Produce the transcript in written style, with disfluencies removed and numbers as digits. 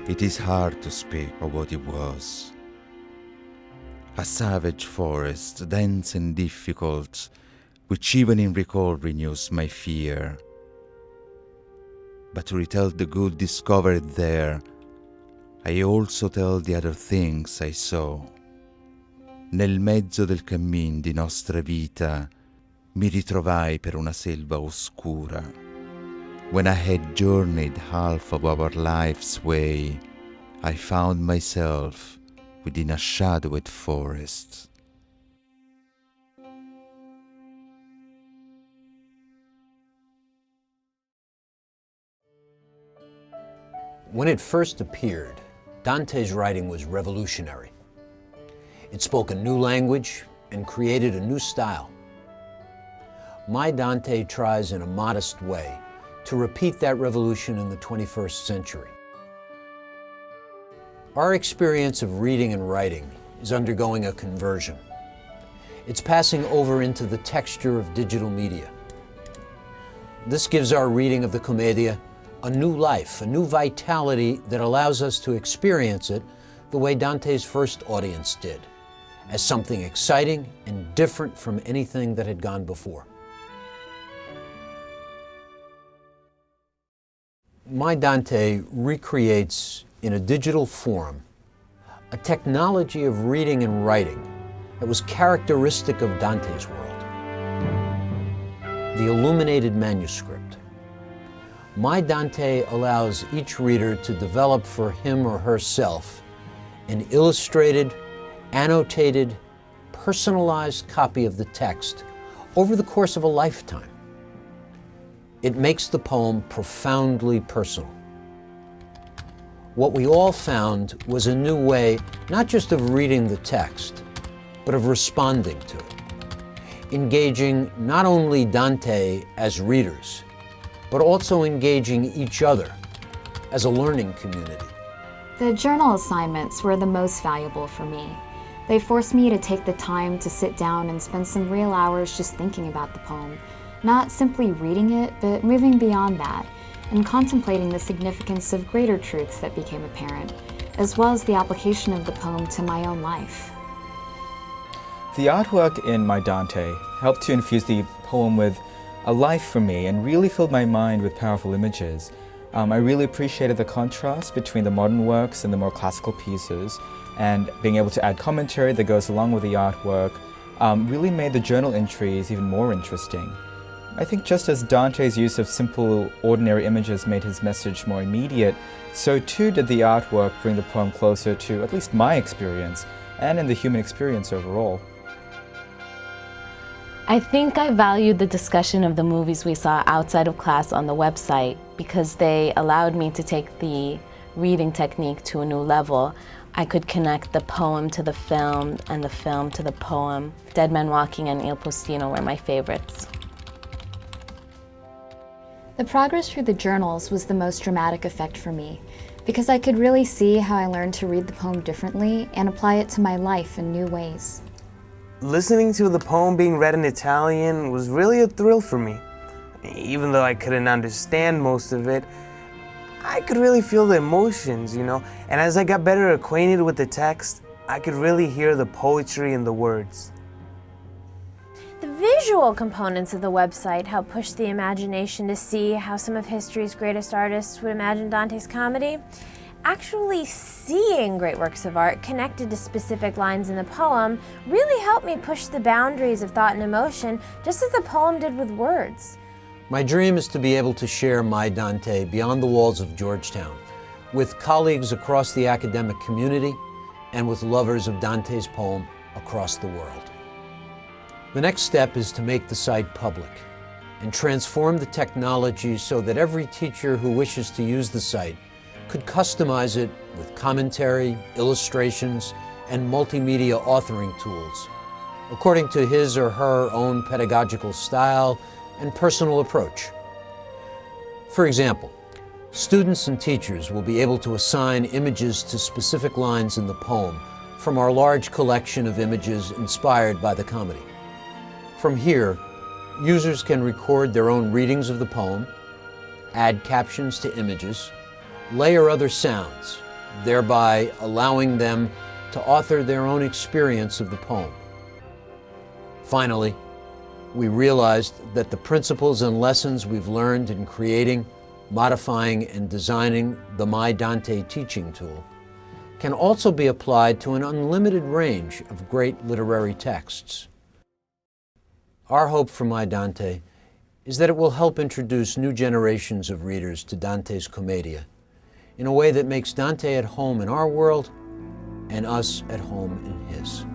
It is hard to speak of what it was. A savage forest, dense and difficult, which even in recall renews my fear. But to retell the good discovered there, I also tell the other things I saw. Nel mezzo del cammin di nostra vita mi ritrovai per una selva oscura. When I had journeyed half of our life's way, I found myself within a shadowed forest. When it first appeared, Dante's writing was revolutionary. It spoke a new language and created a new style. myDante tries in a modest way to repeat that revolution in the 21st century. Our experience of reading and writing is undergoing a conversion. It's passing over into the texture of digital media. This gives our reading of the Commedia a new life, a new vitality that allows us to experience it the way Dante's first audience did, as something exciting and different from anything that had gone before. myDante recreates in a digital form a technology of reading and writing that was characteristic of Dante's world. The illuminated manuscript. myDante allows each reader to develop for him or herself an illustrated, annotated, personalized copy of the text over the course of a lifetime. It makes the poem profoundly personal. What we all found was a new way, not just of reading the text, but of responding to it, engaging not only Dante as readers, but also engaging each other as a learning community. The journal assignments were the most valuable for me. They forced me to take the time to sit down and spend some real hours just thinking about the poem, not simply reading it, but moving beyond that and contemplating the significance of greater truths that became apparent, as well as the application of the poem to my own life. The artwork in myDante helped to infuse the poem with a life for me and really filled my mind with powerful images. I really appreciated the contrast between the modern works and the more classical pieces, and being able to add commentary that goes along with the artwork really made the journal entries even more interesting. I think just as Dante's use of simple, ordinary images made his message more immediate, so too did the artwork bring the poem closer to at least my experience and in the human experience overall. I think I valued the discussion of the movies we saw outside of class on the website because they allowed me to take the reading technique to a new level. I could connect the poem to the film and the film to the poem. Dead Man Walking and Il Postino were my favorites. The progress through the journals was the most dramatic effect for me, because I could really see how I learned to read the poem differently and apply it to my life in new ways. Listening to the poem being read in Italian was really a thrill for me. Even though I couldn't understand most of it, I could really feel the emotions, you know, and as I got better acquainted with the text, I could really hear the poetry in the words. The visual components of the website help push the imagination to see how some of history's greatest artists would imagine Dante's comedy. Actually seeing great works of art connected to specific lines in the poem really helped me push the boundaries of thought and emotion, just as the poem did with words. My dream is to be able to share myDante beyond the walls of Georgetown, with colleagues across the academic community and with lovers of Dante's poem across the world. The next step is to make the site public and transform the technology so that every teacher who wishes to use the site could customize it with commentary, illustrations, and multimedia authoring tools, according to his or her own pedagogical style and personal approach. For example, students and teachers will be able to assign images to specific lines in the poem from our large collection of images inspired by the comedy. From here, users can record their own readings of the poem, add captions to images, layer other sounds, thereby allowing them to author their own experience of the poem. Finally, we realized that the principles and lessons we've learned in creating, modifying, and designing the myDante teaching tool can also be applied to an unlimited range of great literary texts. Our hope for myDante is that it will help introduce new generations of readers to Dante's Commedia in a way that makes Dante at home in our world and us at home in his.